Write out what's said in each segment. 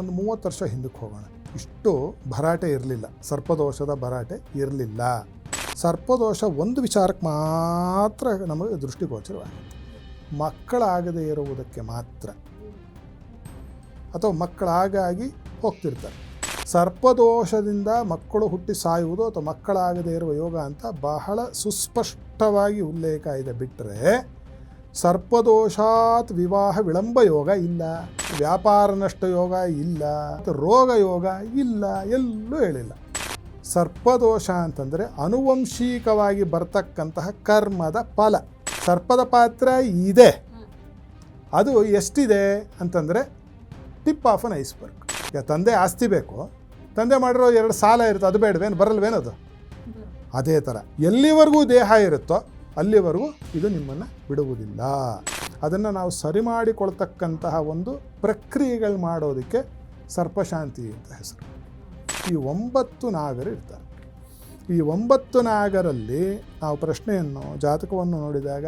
ಒಂದು 30 ವರ್ಷ ಹಿಂದಕ್ಕೆ ಹೋಗೋಣ. ಇಷ್ಟು ಭರಾಟೆ ಇರಲಿಲ್ಲ, ಸರ್ಪದೋಷದ ಭರಾಟೆ ಇರಲಿಲ್ಲ. ಸರ್ಪದೋಷ ಒಂದು ವಿಚಾರಕ್ಕೆ ಮಾತ್ರ ನಮಗೆ ದೃಷ್ಟಿಗೋಚರವಾಗುತ್ತೆ, ಮಕ್ಕಳಾಗದೇ ಇರುವುದಕ್ಕೆ ಮಾತ್ರ, ಅಥವಾ ಮಕ್ಕಳಾಗಾಗಿ ಹೋಗ್ತಿರ್ತಾರೆ. ಸರ್ಪದೋಷದಿಂದ ಮಕ್ಕಳು ಹುಟ್ಟಿ ಸಾಯುವುದು ಅಥವಾ ಮಕ್ಕಳಾಗದೇ ಇರುವ ಯೋಗ ಅಂತ ಬಹಳ ಸುಸ್ಪಷ್ಟವಾಗಿ ಉಲ್ಲೇಖ ಇದೆ. ಬಿಟ್ಟರೆ ಸರ್ಪದೋಷಾತ್ ವಿವಾಹ ವಿಳಂಬ ಯೋಗ ಇಲ್ಲ, ವ್ಯಾಪಾರ ನಷ್ಟ ಯೋಗ ಇಲ್ಲ, ರೋಗ ಯೋಗ ಇಲ್ಲ, ಎಲ್ಲೂ ಹೇಳಿಲ್ಲ. ಸರ್ಪದೋಷ ಅಂತಂದರೆ ಆನುವಂಶಿಕವಾಗಿ ಬರ್ತಕ್ಕಂತಹ ಕರ್ಮದ ಫಲ. ಸರ್ಪದ ಪಾತ್ರ ಇದೆ, ಅದು ಎಷ್ಟಿದೆ ಅಂತಂದರೆ ಟಿಪ್ ಆಫ್ ಅನ್ ಐಸ್ಬರ್ಗ್. ಈಗ ತಂದೆ ಆಸ್ತಿ ಬೇಕು, ತಂದೆ ಮಾಡಿರೋ 2 ಸಾಲ ಇರುತ್ತೆ, ಅದು ಬೇಡವೇನು, ಬರಲ್ವೇನದು? ಅದೇ ಥರ ಎಲ್ಲಿವರೆಗೂ ದೇಹ ಇರುತ್ತೋ ಅಲ್ಲಿವರೆಗೂ ಇದು ನಿಮ್ಮನ್ನು ಬಿಡುವುದಿಲ್ಲ. ಅದನ್ನು ನಾವು ಸರಿ ಮಾಡಿಕೊಳ್ತಕ್ಕಂತಹ ಒಂದು ಪ್ರಕ್ರಿಯೆಗಳು ಮಾಡೋದಕ್ಕೆ ಸರ್ಪಶಾಂತಿ ಅಂತ ಹೆಸರು. ಈ 9 ನಾಗರು ಇರ್ತಾರೆ. ಈ 9 ನಾಗರಲ್ಲಿ ನಾವು ಪ್ರಶ್ನೆಯನ್ನು, ಜಾತಕವನ್ನು ನೋಡಿದಾಗ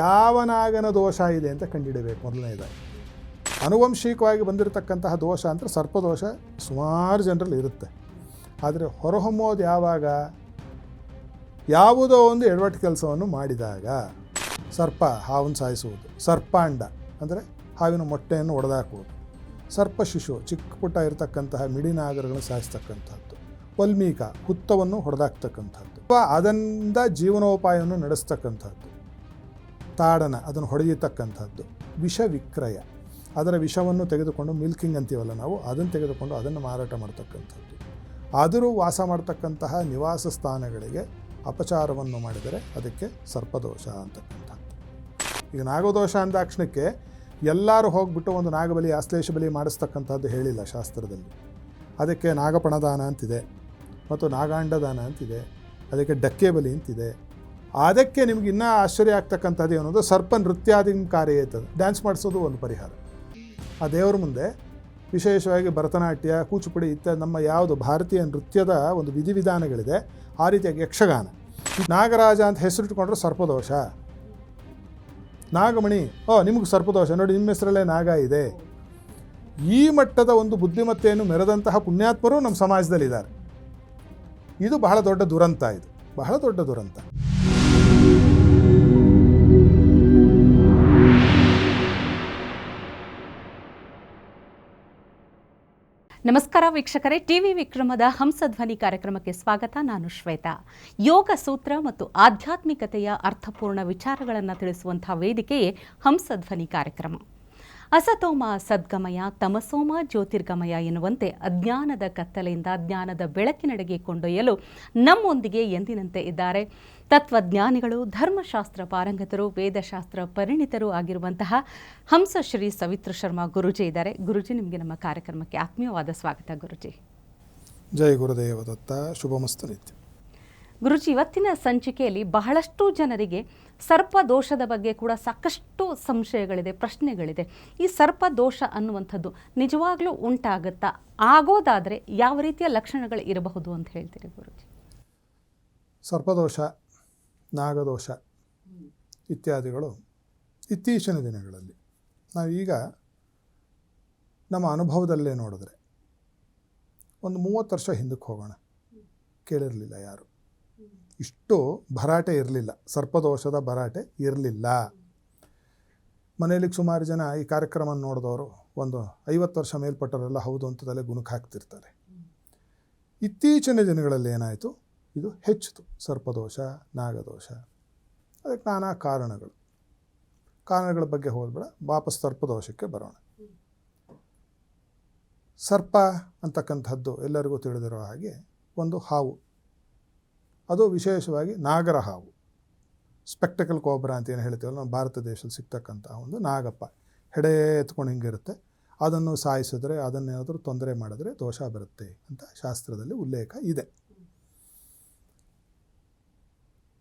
ಯಾವ ನಾಗನ ದೋಷ ಇದೆ ಅಂತ ಕಂಡುಹಿಡಬೇಕು. ಮೊದಲನೇದಾಗಿ ಆನುವಂಶಿಕವಾಗಿ ಬಂದಿರತಕ್ಕಂತಹ ದೋಷ ಅಂದರೆ ಸರ್ಪದೋಷ ಸುಮಾರು ಜನರಲ್ಲಿ ಇರುತ್ತೆ. ಆದರೆ ಹೊರಹೊಮ್ಮೋದು ಯಾವಾಗ? ಯಾವುದೋ ಒಂದು ಎಡವಟ್ಟು ಕೆಲಸವನ್ನು ಮಾಡಿದಾಗ. ಸರ್ಪ ಹಾವನ್ನು ಸಾಯಿಸುವುದು, ಸರ್ಪಾಂಡ ಅಂದರೆ ಹಾವಿನ ಮೊಟ್ಟೆಯನ್ನು ಒಡೆದಾಕುವುದು, ಸರ್ಪ ಶಿಶು ಚಿಕ್ಕ ಪುಟ್ಟ ಇರತಕ್ಕಂತಹ ಮಿಡಿನಾಗರಗಳನ್ನು ಸಾಯಿಸ್ತಕ್ಕಂಥದ್ದು, ವಲ್ಮೀಕ ಹುತ್ತವನ್ನು ಹೊಡೆದಾಕ್ತಕ್ಕಂಥದ್ದು, ಅದರಿಂದ ಜೀವನೋಪಾಯವನ್ನು ನಡೆಸ್ತಕ್ಕಂಥದ್ದು, ತಾಡನ ಅದನ್ನು ಹೊಡೆಯತಕ್ಕಂಥದ್ದು, ವಿಷ ವಿಕ್ರಯ ಅದರ ವಿಷವನ್ನು ತೆಗೆದುಕೊಂಡು ಮಿಲ್ಕಿಂಗ್ ಅಂತೀವಲ್ಲ ನಾವು, ಅದನ್ನು ತೆಗೆದುಕೊಂಡು ಅದನ್ನು ಮಾರಾಟ ಮಾಡ್ತಕ್ಕಂಥದ್ದು, ಆದರೂ ವಾಸ ಮಾಡ್ತಕ್ಕಂತಹ ನಿವಾಸ ಸ್ಥಾನಗಳಿಗೆ ಅಪಚಾರವನ್ನು ಮಾಡಿದರೆ ಅದಕ್ಕೆ ಸರ್ಪದೋಷ ಅಂತಕ್ಕಂಥದ್ದು. ಈಗ ನಾಗದೋಷ ಅಂದಾಕ್ಷಣಕ್ಕೆ ಎಲ್ಲರೂ ಹೋಗಿಬಿಟ್ಟು ಒಂದು ನಾಗಬಲಿ ಆಶ್ಲೇಷ ಬಲಿ ಮಾಡಿಸ್ತಕ್ಕಂಥದ್ದು ಹೇಳಿಲ್ಲ ಶಾಸ್ತ್ರದಲ್ಲಿ. ಅದಕ್ಕೆ ನಾಗಪಣದಾನ ಅಂತಿದೆ, ಮತ್ತು ನಾಗಾಂಡದಾನ ಅಂತಿದೆ, ಅದಕ್ಕೆ ಡಕ್ಕೆ ಬಲಿ ಅಂತಿದೆ. ಅದಕ್ಕೆ ನಿಮ್ಗೆ ಇನ್ನೂ ಆಶ್ಚರ್ಯ ಆಗ್ತಕ್ಕಂಥದ್ದು ಏನೋದು, ಸರ್ಪ ನೃತ್ಯಾದಿ ಕಾರ್ಯ ಇರ್ತದೆ, ಡ್ಯಾನ್ಸ್ ಮಾಡಿಸೋದು ಒಂದು ಪರಿಹಾರ. ಆ ದೇವರ ಮುಂದೆ ವಿಶೇಷವಾಗಿ ಭರತನಾಟ್ಯ, ಕೂಚುಪುಡಿ ಇತ್ಯಾದಿ ನಮ್ಮ ಯಾವುದು ಭಾರತೀಯ ನೃತ್ಯದ ಒಂದು ವಿಧಿವಿಧಾನಗಳಿದೆ, ಆ ರೀತಿಯಾಗಿ ಯಕ್ಷಗಾನ. ನಾಗರಾಜ ಅಂತ ಹೆಸರಿಟ್ಕೊಂಡ್ರೆ ಸರ್ಪದೋಷ. ನಾಗಮಣಿ, ನಿಮಗೆ ಸರ್ಪದೋಷ ನೋಡಿ, ನಿಮ್ಮ ಹೆಸರಲ್ಲೇ ನಾಗ ಇದೆ. ಈ ಮಟ್ಟದ ಒಂದು ಬುದ್ಧಿಮತ್ತೆಯನ್ನು ಮೆರೆದಂತಹ ಪುಣ್ಯಾತ್ಮರು ನಮ್ಮ ಸಮಾಜದಲ್ಲಿದ್ದಾರೆ. ಇದು ಬಹಳ ದೊಡ್ಡ ದುರಂತ, ಇದು ಬಹಳ ದೊಡ್ಡ ದುರಂತ. ನಮಸ್ಕಾರ ವೀಕ್ಷಕರೇ, ಟಿವಿ ವಿಕ್ರಮದ ಹಂಸಧ್ವನಿ ಕಾರ್ಯಕ್ರಮಕ್ಕೆ ಸ್ವಾಗತ. ನಾನು ಶ್ವೇತಾ. ಯೋಗ ಸೂತ್ರ ಮತ್ತು ಆಧ್ಯಾತ್ಮಿಕತೆಯ ಅರ್ಥಪೂರ್ಣ ವಿಚಾರಗಳನ್ನು ತಿಳಿಸುವಂತಹ ವೇದಿಕೆಯೇ ಹಂಸಧ್ವನಿ ಕಾರ್ಯಕ್ರಮ. ಅಸತೋಮ ಸದ್ಗಮಯ, ತಮಸೋಮ ಜ್ಯೋತಿರ್ಗಮಯ ಎನ್ನುವಂತೆ ಅಜ್ಞಾನದ ಕತ್ತಲೆಯಿಂದ ಜ್ಞಾನದ ಬೆಳಕಿನೆಡೆಗೆ ಕೊಂಡೊಯ್ಯಲು ನಮ್ಮೊಂದಿಗೆ ಎಂದಿನಂತೆ ಇದ್ದಾರೆ ತತ್ವಜ್ಞಾನಿಗಳು, ಧರ್ಮಶಾಸ್ತ್ರ ಪಾರಂಗತರು, ವೇದಶಾಸ್ತ್ರ ಪರಿಣಿತರು ಆಗಿರುವಂತಹ ಹಂಸಶ್ರೀ ಸವಿತ್ರ ಶರ್ಮಾ ಗುರುಜಿ ಇದ್ದಾರೆ. ಗುರುಜಿ, ನಿಮಗೆ ನಮ್ಮ ಕಾರ್ಯಕ್ರಮಕ್ಕೆ ಆತ್ಮೀಯವಾದ ಸ್ವಾಗತ. ಗುರುಜಿ ಜೈ ಗುರುದೇವ ದತ್ತ, ಶುಭಮಸ್ತು ನಿತ್ಯ. ಗುರುಜಿ, ಇವತ್ತಿನ ಸಂಚಿಕೆಯಲ್ಲಿ ಬಹಳಷ್ಟು ಜನರಿಗೆ ಸರ್ಪದೋಷದ ಬಗ್ಗೆ ಕೂಡ ಸಾಕಷ್ಟು ಸಂಶಯಗಳಿದೆ, ಪ್ರಶ್ನೆಗಳಿದೆ. ಈ ಸರ್ಪದೋಷ ಅನ್ನುವಂಥದ್ದು ನಿಜವಾಗ್ಲೂ ಉಂಟಾಗುತ್ತಾ? ಆಗೋದಾದರೆ ಯಾವ ರೀತಿಯ ಲಕ್ಷಣಗಳು ಇರಬಹುದು ಅಂತ ಹೇಳ್ತೀರಿ ಗುರುಜಿ? ಸರ್ಪದೋಷ, ನಾಗದೋಷ ಇತ್ಯಾದಿಗಳು ಇತ್ತೀಚಿನ ದಿನಗಳಲ್ಲಿ ನಾವೀಗ ನಮ್ಮ ಅನುಭವದಲ್ಲೇ ನೋಡಿದ್ರೆ ಒಂದು 30 ವರ್ಷ ಹಿಂದಕ್ಕೆ ಹೋಗೋಣ, ಕೇಳಿರಲಿಲ್ಲ ಯಾರು. ಇಷ್ಟು ಭರಾಟೆ ಇರಲಿಲ್ಲ, ಸರ್ಪದೋಷದ ಭರಾಟೆ ಇರಲಿಲ್ಲ. ಮನೆಯಲ್ಲಿ ಸುಮಾರು ಜನ ಈ ಕಾರ್ಯಕ್ರಮ ನೋಡಿದವರು ಒಂದು 50 ವರ್ಷ ಮೇಲ್ಪಟ್ಟವರೆಲ್ಲ ಹೌದು ಅಂತ ತಲೆ ಗುಣಕ್ಕೆ ಹಾಕ್ತಿರ್ತಾರೆ. ಇತ್ತೀಚಿನ ದಿನಗಳಲ್ಲಿ ಏನಾಯಿತು, ಇದು ಹೆಚ್ಚಿತು, ಸರ್ಪದೋಷ, ನಾಗದೋಷ. ಅದಕ್ಕೆ ನಾನಾ ಕಾರಣಗಳ ಬಗ್ಗೆ ಹೋದ್ಬೇಡ, ವಾಪಸ್ ಸರ್ಪದೋಷಕ್ಕೆ ಬರೋಣ. ಸರ್ಪ ಅಂತಕ್ಕಂಥದ್ದು ಎಲ್ಲರಿಗೂ ತಿಳಿದಿರೋ ಹಾಗೆ ಒಂದು ಹಾವು, ಅದು ವಿಶೇಷವಾಗಿ ನಾಗರ ಹಾವು, ಸ್ಪೆಕ್ಟಕಲ್ ಕೋಬ್ರಾ ಅಂತ ಏನು ಹೇಳ್ತೀವಲ್ಲ ನಮ್ಮ ಭಾರತ ದೇಶದಲ್ಲಿ ಸಿಗ್ತಕ್ಕಂಥ ಒಂದು ನಾಗಪ್ಪ, ಹೆಡೆ ಎತ್ಕೊಂಡು ಹಿಂಗಿರುತ್ತೆ. ಅದನ್ನು ಸಾಯಿಸಿದ್ರೆ, ಅದನ್ನೇನಾದರೂ ತೊಂದರೆ ಮಾಡಿದ್ರೆ ದೋಷ ಬರುತ್ತೆ ಅಂತ ಶಾಸ್ತ್ರದಲ್ಲಿ ಉಲ್ಲೇಖ ಇದೆ.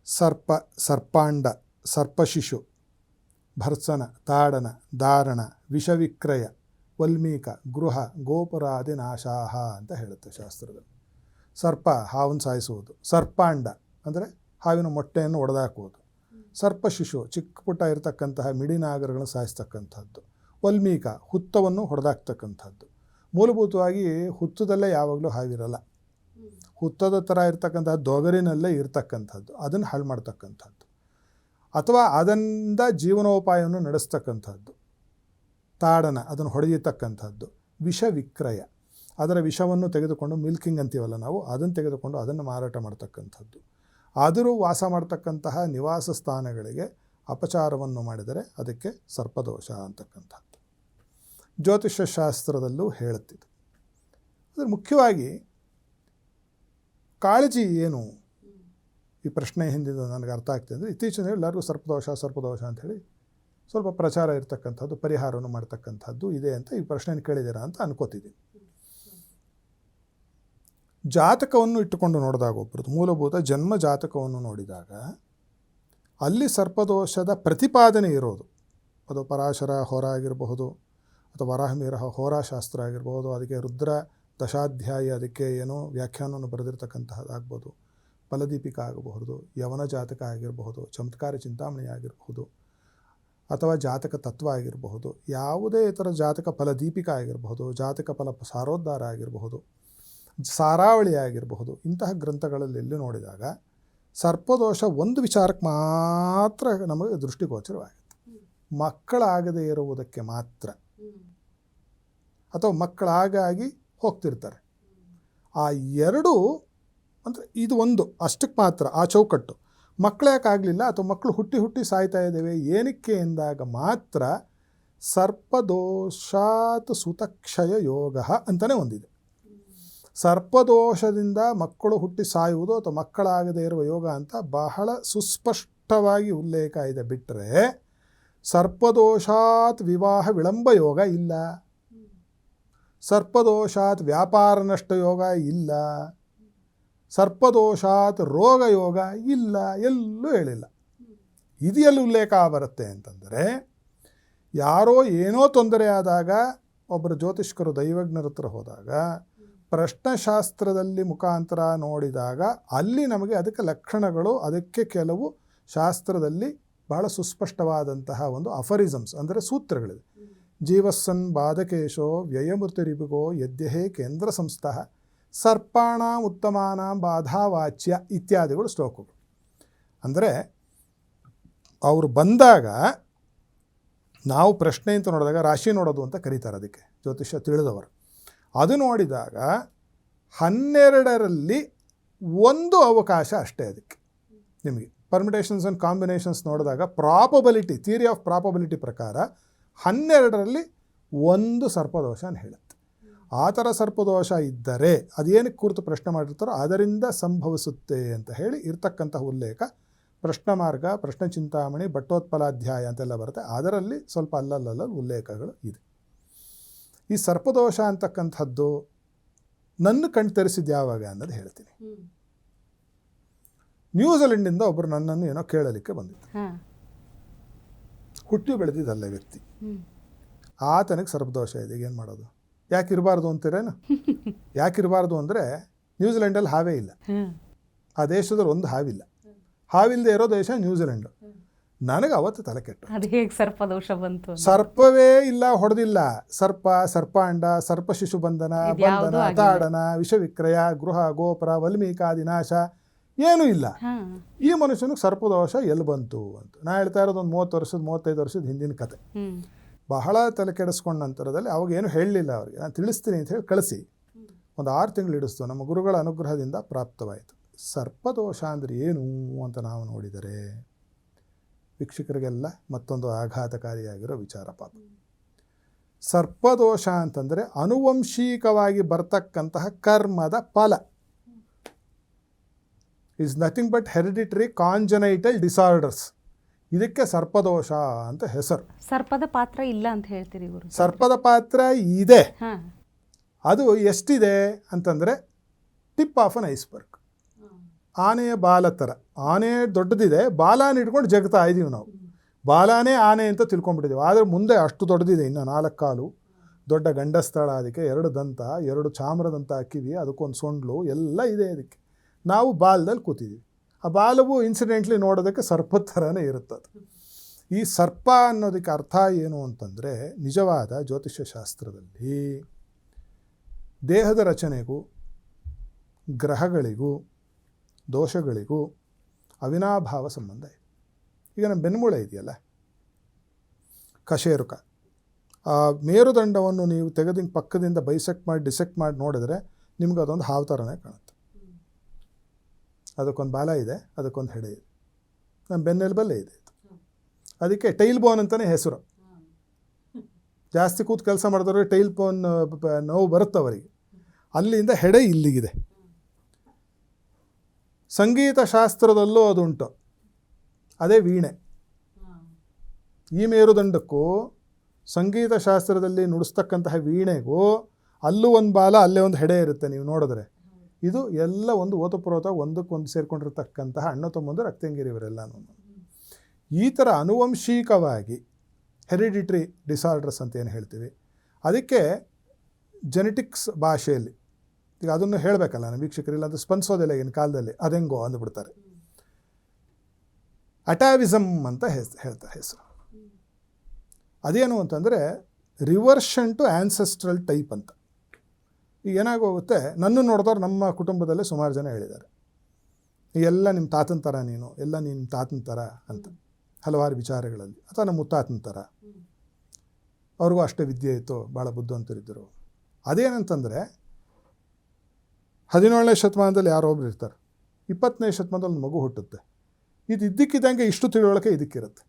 ಸರ್ಪ, ಸರ್ಪಾಂಡ, ಸರ್ಪಶಿಶು, ಭರ್ಸನ, ತಾಡನ, ಧಾರಣ, ವಿಷವಿಕ್ರಯ, ವಲ್ಮೀಕ, ಗೃಹ, ಗೋಪುರಾದಿ ನಾಶಾಹ ಅಂತ ಹೇಳುತ್ತೆ ಶಾಸ್ತ್ರದಲ್ಲಿ. ಸರ್ಪ ಹಾವನ್ನು ಸಾಯಿಸುವುದು, ಸರ್ಪಾಂಡ ಅಂದರೆ ಹಾವಿನ ಮೊಟ್ಟೆಯನ್ನು ಒಡೆದಾಕುವುದು, ಸರ್ಪ ಶಿಶು ಚಿಕ್ಕ ಪುಟ್ಟ ಇರತಕ್ಕಂತಹ ಮಿಡಿನಾಗರಗಳನ್ನು ಸಾಯಿಸ್ತಕ್ಕಂಥದ್ದು, ವಲ್ಮೀಕ ಹುತ್ತವನ್ನು ಹೊಡೆದಾಕ್ತಕ್ಕಂಥದ್ದು, ಮೂಲಭೂತವಾಗಿ ಹುತ್ತದಲ್ಲೇ ಯಾವಾಗಲೂ ಹಾವಿರಲ್ಲ. ಹುತ್ತದ ಥರ ಇರ್ತಕ್ಕಂಥದ್ದು ದೊಗರಿನಲ್ಲೇ ಇರ್ತಕ್ಕಂಥದ್ದು, ಅದನ್ನು ಹಾಳು ಮಾಡ್ತಕ್ಕಂಥದ್ದು, ಅಥವಾ ಅದರಿಂದ ಜೀವನೋಪಾಯವನ್ನು ನಡೆಸ್ತಕ್ಕಂಥದ್ದು, ತಾಡನ ಅದನ್ನು ಹೊಡೆಯತಕ್ಕಂಥದ್ದು, ವಿಷ ವಿಕ್ರಯ, ಅದರ ವಿಷವನ್ನು ತೆಗೆದುಕೊಂಡು ಮಿಲ್ಕಿಂಗ್ ಅಂತೀವಲ್ಲ ನಾವು, ಅದನ್ನು ತೆಗೆದುಕೊಂಡು ಅದನ್ನು ಮಾರಾಟ ಮಾಡ್ತಕ್ಕಂಥದ್ದು, ಆದರೂ ವಾಸ ಮಾಡ್ತಕ್ಕಂತಹ ನಿವಾಸ ಸ್ಥಾನಗಳಿಗೆ ಅಪಚಾರವನ್ನು ಮಾಡಿದರೆ ಅದಕ್ಕೆ ಸರ್ಪದೋಷ ಅಂತಕ್ಕಂಥದ್ದು ಜ್ಯೋತಿಷ್ಯ ಶಾಸ್ತ್ರದಲ್ಲೂ ಹೇಳುತ್ತಿದ್ದು. ಅಂದರೆ ಮುಖ್ಯವಾಗಿ ಕಾಳಜಿ ಏನು ಈ ಪ್ರಶ್ನೆ ಹಿಂದಿದ್ದು ನನಗೆ ಅರ್ಥ ಆಗ್ತದೆ ಅಂದರೆ, ಇತ್ತೀಚಿನ ಎಲ್ಲರಿಗೂ ಸರ್ಪದೋಷ ಅಂಥೇಳಿ ಸ್ವಲ್ಪ ಪ್ರಚಾರ ಇರ್ತಕ್ಕಂಥದ್ದು, ಪರಿಹಾರವನ್ನು ಮಾಡ್ತಕ್ಕಂಥದ್ದು ಇದೆ ಅಂತ ಈ ಪ್ರಶ್ನೆಯನ್ನು ಕೇಳಿದ್ದೀರಾ ಅಂತ ಅನ್ಕೋತಿದ್ದೀನಿ. ಜಾತಕವನ್ನು ಇಟ್ಟುಕೊಂಡು ನೋಡಿದಾಗ ಒಬ್ಬರದು ಮೂಲಭೂತ ಜನ್ಮ ಜಾತಕವನ್ನು ನೋಡಿದಾಗ ಅಲ್ಲಿ ಸರ್ಪದೋಷದ ಪ್ರತಿಪಾದನೆ ಇರೋದು, ಅದು ಪರಾಶರ ಹೋರ ಆಗಿರಬಹುದು ಅಥವಾ ವರಾಹಮಿಹಿರ ಹೋರಾಶಾಸ್ತ್ರ ಆಗಿರ್ಬೋದು, ಅದಕ್ಕೆ ರುದ್ರ ದಶಾಧ್ಯಾಯ ಅದಕ್ಕೆ ಏನೋ ವ್ಯಾಖ್ಯಾನವನ್ನು ಬರೆದಿರ್ತಕ್ಕಂತಹದ್ದಾಗ್ಬೋದು, ಫಲದೀಪಿಕ ಆಗಬಹುದು, ಯವನ ಜಾತಕ ಆಗಿರಬಹುದು, ಚಮತ್ಕಾರ ಚಿಂತಾಮಣಿ ಆಗಿರಬಹುದು, ಅಥವಾ ಜಾತಕ ತತ್ವ ಆಗಿರಬಹುದು, ಯಾವುದೇ ಇತರ ಜಾತಕ ಫಲದೀಪಿಕ ಆಗಿರಬಹುದು, ಜಾತಕ ಫಲ ಸಾರೋದ್ಧಾರ ಆಗಿರಬಹುದು, ಸಾರಾವಳಿ ಆಗಿರಬಹುದು, ಇಂತಹ ಗ್ರಂಥಗಳಲ್ಲಿ ಎಲ್ಲಿ ನೋಡಿದಾಗ ಸರ್ಪದೋಷ ಒಂದು ವಿಚಾರಕ್ಕೆ ಮಾತ್ರ ನಮಗೆ ದೃಷ್ಟಿಗೋಚರವಾಗುತ್ತೆ. ಮಕ್ಕಳಾಗದೇ ಇರುವುದಕ್ಕೆ ಮಾತ್ರ, ಅಥವಾ ಮಕ್ಕಳಾಗಾಗಿ ಹೋಗ್ತಿರ್ತಾರೆ. ಆ ಎರಡು ಅಂದರೆ ಇದು ಒಂದು ಅಷ್ಟಕ್ಕೆ ಮಾತ್ರ ಆ ಚೌಕಟ್ಟು. ಮಕ್ಕಳು ಯಾಕಾಗಲಿಲ್ಲ ಅಥವಾ ಮಕ್ಕಳು ಹುಟ್ಟಿ ಸಾಯ್ತಾ ಇದ್ದೇವೆ ಏನಕ್ಕೆ ಎಂದಾಗ ಮಾತ್ರ ಸರ್ಪದೋಷಾತ್ ಸುತಕ್ಷಯ ಯೋಗ ಅಂತಲೇ ಒಂದಿದೆ. ಸರ್ಪದೋಷದಿಂದ ಮಕ್ಕಳು ಹುಟ್ಟಿ ಸಾಯುವುದು ಅಥವಾ ಮಕ್ಕಳಾಗದೇ ಇರುವ ಯೋಗ ಅಂತ ಬಹಳ ಸುಸ್ಪಷ್ಟವಾಗಿ ಉಲ್ಲೇಖ ಇದೆ. ಬಿಟ್ಟರೆ ಸರ್ಪದೋಷಾತ್ ವಿವಾಹ ವಿಳಂಬ ಯೋಗ ಇಲ್ಲ, ಸರ್ಪದೋಷಾತ್ ವ್ಯಾಪಾರ ನಷ್ಟ ಯೋಗ ಇಲ್ಲ, ಸರ್ಪದೋಷಾತ್ ರೋಗ ಯೋಗ ಇಲ್ಲ, ಎಲ್ಲೂ ಹೇಳಿಲ್ಲ. ಇದು ಎಲ್ಲಿ ಉಲ್ಲೇಖ ಬರುತ್ತೆ ಅಂತಂದರೆ, ಯಾರೋ ಏನೋ ತೊಂದರೆ ಆದಾಗ ಒಬ್ಬರು ಜ್ಯೋತಿಷ್ಕರು ದೈವಜ್ಞರ ಹತ್ರ ಹೋದಾಗ ಪ್ರಶ್ನಶಾಸ್ತ್ರದಲ್ಲಿ ಮುಖಾಂತರ ನೋಡಿದಾಗ ಅಲ್ಲಿ ನಮಗೆ ಅದಕ್ಕೆ ಲಕ್ಷಣಗಳು, ಅದಕ್ಕೆ ಕೆಲವು ಶಾಸ್ತ್ರದಲ್ಲಿ ಬಹಳ ಸುಸ್ಪಷ್ಟವಾದಂತಹ ಒಂದು ಅಫರಿಸಮ್ಸ್ ಅಂದರೆ ಸೂತ್ರಗಳಿದೆ. ಜೀವಸ್ಸನ್ ಬಾಧಕೇಶೋ ವ್ಯಯಮೃತಿರಿಪುಗೋ ಯದ್ಯಹೇ ಕೇಂದ್ರ ಸಂಸ್ಥಃ ಸರ್ಪಾಣಾಂ ಉತ್ತಮಾನಾಂ ಬಾಧಾವಾಚ್ಯ ಇತ್ಯಾದಿಗಳು ಶ್ಲೋಕಗಳು. ಅಂದರೆ ಅವರು ಬಂದಾಗ ನಾವು ಪ್ರಶ್ನೆ ಅಂತ ನೋಡಿದಾಗ ರಾಶಿ ನೋಡೋದು ಅಂತ ಕರೀತಾರೆ, ಅದಕ್ಕೆ ಜ್ಯೋತಿಷ್ಯ ತಿಳಿದವರು. ಅದು ನೋಡಿದಾಗ 12ರಲ್ಲಿ ಒಂದು ಅವಕಾಶ ಅಷ್ಟೇ ಅದಕ್ಕೆ. ನಿಮಗೆ ಪರ್ಮಿಟೇಷನ್ಸ್ ಆ್ಯಂಡ್ ಕಾಂಬಿನೇಷನ್ಸ್ ನೋಡಿದಾಗ ಪ್ರಾಬಬಿಲಿಟಿ, ಥಿಯರಿ ಆಫ್ ಪ್ರಾಬಬಿಲಿಟಿ ಪ್ರಕಾರ 12ರಲ್ಲಿ ಒಂದು ಸರ್ಪದೋಷ ಹೇಳುತ್ತೆ. ಆ ಥರ ಸರ್ಪದೋಷ ಇದ್ದರೆ ಅದೇನಕ್ಕೆ ಕುರಿತು ಪ್ರಶ್ನೆ ಮಾಡಿರ್ತಾರೋ ಅದರಿಂದ ಸಂಭವಿಸುತ್ತೆ ಅಂತ ಹೇಳಿ ಇರ್ತಕ್ಕಂತಹ ಉಲ್ಲೇಖ ಪ್ರಶ್ನ ಮಾರ್ಗ, ಪ್ರಶ್ನೆ ಚಿಂತಾಮಣಿ, ಭಟ್ಟೋತ್ಪಲಾಧ್ಯಾಯ ಅಂತೆಲ್ಲ ಬರುತ್ತೆ. ಅದರಲ್ಲಿ ಸ್ವಲ್ಪ ಅಲ್ಲಲ್ಲ ಉಲ್ಲೇಖಗಳು ಇದೆ. ಈ ಸರ್ಪದೋಷ ಅಂತಕ್ಕಂಥದ್ದು ನನ್ನ ಕಣ್ಣು ತೆರೆಸಿದ್ದು ಯಾವಾಗ ಅನ್ನೋದು ಹೇಳ್ತೀನಿ. ನ್ಯೂಜಿಲೆಂಡಿಂದ ಒಬ್ಬರು ನನ್ನನ್ನು ಏನೋ ಕೇಳಲಿಕ್ಕೆ ಬಂದಿತ್ತು. ಹುಟ್ಟಿ ಬೆಳೆದಿದ್ದಲ್ಲ ವ್ಯಕ್ತಿ, ಆತನಿಗೆ ಸರ್ಪದೋಷ ಇದೆ, ಏನು ಮಾಡೋದು? ಯಾಕಿರಬಾರ್ದು ಅಂತೀರೇನು? ಯಾಕಿರಬಾರ್ದು ಅಂದರೆ ನ್ಯೂಜಿಲೆಂಡಲ್ಲಿ ಹಾವೇ ಇಲ್ಲ, ಆ ದೇಶದಲ್ಲಿ ಒಂದು ಹಾವಿಲ್ಲ, ಹಾವಿಲ್ಲದೆ ಇರೋ ದೇಶ ನ್ಯೂಜಿಲೆಂಡು. ನನಗೆ ಅವತ್ತು ತಲೆ ಕೆಟ್ಟು, ಅದು ಹೇಗೆ ಸರ್ಪದೋಷ ಬಂತು? ಸರ್ಪವೇ ಇಲ್ಲ, ಹೊಡೆದಿಲ್ಲ. ಸರ್ಪಾಂಡ, ಸರ್ಪ ಶಿಶು ಬಂಧನ, ತಾಡನ, ವಿಷವಿಕ್ರಯ, ಗೃಹ ಗೋಪುರ, ವಲ್ಮೀಕಾದಿ ನಾಶ ಏನೂ ಇಲ್ಲ. ಈ ಮನುಷ್ಯನಿಗೆ ಸರ್ಪದೋಷ ಎಲ್ಲಿ ಬಂತು ಅಂತ ನಾ ಹೇಳ್ತಾ ಇರೋದು ಒಂದು 30 ವರ್ಷದ 35 ವರ್ಷದ ಹಿಂದಿನ ಕತೆ. ಬಹಳ ತಲೆ ಕೆಡಿಸ್ಕೊಂಡ ನಂತರದಲ್ಲಿ ಅವಾಗ ಏನು ಹೇಳಲಿಲ್ಲ ಅವರಿಗೆ. ನಾನು ತಿಳಿಸ್ತೀನಿ ಅಂತ ಹೇಳಿ ಕಳಿಸಿ ಒಂದು 6 ತಿಂಗಳು ಹಿಡಿಸ್ತು. ನಮ್ಮ ಗುರುಗಳ ಅನುಗ್ರಹದಿಂದ ಪ್ರಾಪ್ತವಾಯಿತು. ಸರ್ಪದೋಷ ಅಂದರೆ ಏನು ಅಂತ ನಾವು ನೋಡಿದರೆ ವೀಕ್ಷಕರಿಗೆಲ್ಲ ಮತ್ತೊಂದು ಆಘಾತಕಾರಿಯಾಗಿರೋ ವಿಚಾರ. ಪಾಪ ಸರ್ಪದೋಷ ಅಂತಂದರೆ ಅನುವಂಶಿಕವಾಗಿ ಬರ್ತಕ್ಕಂತಹ ಕರ್ಮದ ಫಲ. Is nothing but hereditary congenital disorders. ಇದಕ್ಕೆ ಸರ್ಪದೋಷ ಅಂತ ಹೆಸರು. ಸರ್ಪದ ಪಾತ್ರ ಇಲ್ಲ ಅಂತ ಹೇಳ್ತೀರಿ ಗುರು? ಸರ್ಪದ ಪಾತ್ರ ಇದೆ. ಅದು ಎಷ್ಟಿದೆ ಅಂತಂದರೆ ಟಿಪ್ ಆಫ್ ಅನ್ ಐಸ್ಬರ್ಗ್. ಆನೆಯ ಬಾಲ ಥರ. ಆನೆ ದೊಡ್ಡದಿದೆ, ಬಾಲಾನ ಇಟ್ಕೊಂಡು ಜಗ್ತಾ ಇದ್ದೀವಿ ನಾವು. ಬಾಲಾನೇ ಆನೆ ಅಂತ ತಿಳ್ಕೊಂಡ್ಬಿಟ್ಟಿದ್ದೀವಿ. ಆದರೆ ಮುಂದೆ ಅಷ್ಟು ದೊಡ್ಡದಿದೆ, ಇನ್ನು 4 ಕಾಲು, ದೊಡ್ಡ ಗಂಡಸ್ಥಳ, ಅದಕ್ಕೆ 2 ದಂತ, 2 ಚಾಮ್ರದಂತ ಕಿವಿ, ಅದಕ್ಕೊಂದು ಸೊಂಡ್ಲು ಎಲ್ಲ ಇದೆ. ಅದಕ್ಕೆ ನಾವು ಬಾಲದಲ್ಲಿ ಕೂತಿದ್ದೀವಿ. ಆ ಬಾಲವು ಇನ್ಸಿಡೆಂಟ್ಲಿ ನೋಡೋದಕ್ಕೆ ಸರ್ಪದ ಥರನೇ ಇರುತ್ತದೆ. ಈ ಸರ್ಪ ಅನ್ನೋದಕ್ಕೆ ಅರ್ಥ ಏನು ಅಂತಂದರೆ, ನಿಜವಾದ ಜ್ಯೋತಿಷ್ಯ ಶಾಸ್ತ್ರದಲ್ಲಿ ದೇಹದ ರಚನೆಗೂ ಗ್ರಹಗಳಿಗೂ ದೋಷಗಳಿಗೂ ಅವಿನಾಭಾವ ಸಂಬಂಧ ಇದೆ. ಈಗ ನಮ್ಮ ಬೆನ್ಮೂಳೆ ಇದೆಯಲ್ಲ, ಕಶೇರುಕ, ಆ ಮೇರುದಂಡವನ್ನು ನೀವು ತೆಗೆದು ಪಕ್ಕದಿಂದ ಡಿಸೆಕ್ಟ್ ಮಾಡಿ ನೋಡಿದ್ರೆ ನಿಮ್ಗೆ ಅದೊಂದು ಹಾವು ಥರನೇ ಕಾಣುತ್ತೆ. ಅದಕ್ಕೊಂದು ಬಾಲ ಇದೆ, ಅದಕ್ಕೊಂದು ಹೆಡೆ ಇದೆ. ನಮ್ಮ ಬೆನ್ನೆಲುಬಲ್ಲೇ ಇದೆ ಇದು. ಅದಕ್ಕೆ ಟೈಲ್ ಬೋನ್ ಅಂತಲೇ ಹೆಸರು. ಜಾಸ್ತಿ ಕೂತು ಕೆಲಸ ಮಾಡಿದವ್ರಿಗೆ ಟೈಲ್ ಬೋನ್ ನೋವು ಬರುತ್ತೆ ಅವರಿಗೆ. ಅಲ್ಲಿಂದ ಹೆಡೆ ಇಲ್ಲಿಗಿದೆ. ಸಂಗೀತ ಶಾಸ್ತ್ರದಲ್ಲೂ ಅದುಂಟು, ಅದೇ ವೀಣೆ. ಈ ಮೇರುದಂಡಕ್ಕೂ ಸಂಗೀತ ಶಾಸ್ತ್ರದಲ್ಲಿ ನುಡಿಸ್ತಕ್ಕಂತಹ ವೀಣೆಗೂ ಅಲ್ಲೂ ಒಂದು ಬಾಲ, ಅಲ್ಲೇ ಒಂದು ಹೆಡೆ ಇರುತ್ತೆ. ನೀವು ನೋಡಿದ್ರೆ ಇದು ಎಲ್ಲ ಒಂದು ಓತಪ್ರೋತ ಒಂದಕ್ಕೊಂದು ಸೇರಿಕೊಂಡಿರ್ತಕ್ಕಂತಹ ಅಣ್ಣ ತಮ್ಮಂದು ರಕ್ತಂಗಿರಿ ಇವರೆಲ್ಲನೂ. ಈ ಥರ ಆನುವಂಶಿಕವಾಗಿ ಹೆರಿಡಿಟ್ರಿ ಡಿಸಾರ್ಡರ್ಸ್ ಅಂತ ಏನು ಹೇಳ್ತೀವಿ, ಅದಕ್ಕೆ ಜೆನೆಟಿಕ್ಸ್ ಭಾಷೆಯಲ್ಲಿ ಈಗ ಅದನ್ನು ಹೇಳಬೇಕಲ್ಲ ನಮ್ಮ ವೀಕ್ಷಕರಿಲ್ಲ, ಅದು ಸ್ಪಂದಿಸೋದಿಲ್ಲ ಈಗಿನ ಕಾಲದಲ್ಲಿ. ಅದೆಂಗೋ ಅಂದುಬಿಡ್ತಾರೆ. ಅಟಾವಿಸಮ್ ಅಂತ ಹೇಳ್ತಾರೆ ಹೆಸರು. ಅದೇನು ಅಂತಂದರೆ ರಿವರ್ಷನ್ ಟು ಆ್ಯನ್ಸೆಸ್ಟ್ರಲ್ ಟೈಪ್ ಅಂತ. ಈಗ ಏನಾಗೋಗುತ್ತೆ, ನನ್ನ ನೋಡಿದವ್ರು ನಮ್ಮ ಕುಟುಂಬದಲ್ಲೇ ಸುಮಾರು ಜನ ಹೇಳಿದ್ದಾರೆ, ಎಲ್ಲ ನಿಮ್ಮ ತಾತನ ಥರ ನೀನು, ಎಲ್ಲ ನಿಮ್ಮ ತಾತನ ಥರ ಅಂತ ಹಲವಾರು ವಿಚಾರಗಳಲ್ಲಿ. ಅಥವಾ ನಮ್ಮ ಮುತ್ತಾತನ ಥರ, ಅವ್ರಿಗೂ ಅಷ್ಟೇ ವಿದ್ಯೆ ಇತ್ತು, ಭಾಳ ಬುದ್ಧಿವಂತರಿದ್ದರು. ಅದೇನಂತಂದರೆ 17ನೇ ಶತಮಾನದಲ್ಲಿ ಯಾರೊಬ್ರು ಇರ್ತಾರೆ, 20ನೇ ಶತಮಾನದಲ್ಲಿ ಒಂದು ಮಗು ಹುಟ್ಟುತ್ತೆ, ಇದು ಇದ್ದಕ್ಕಿದ್ದಂಗೆ ಇಷ್ಟು ತಿಳುವಳಿಕೆ ಇದಕ್ಕಿರುತ್ತೆ.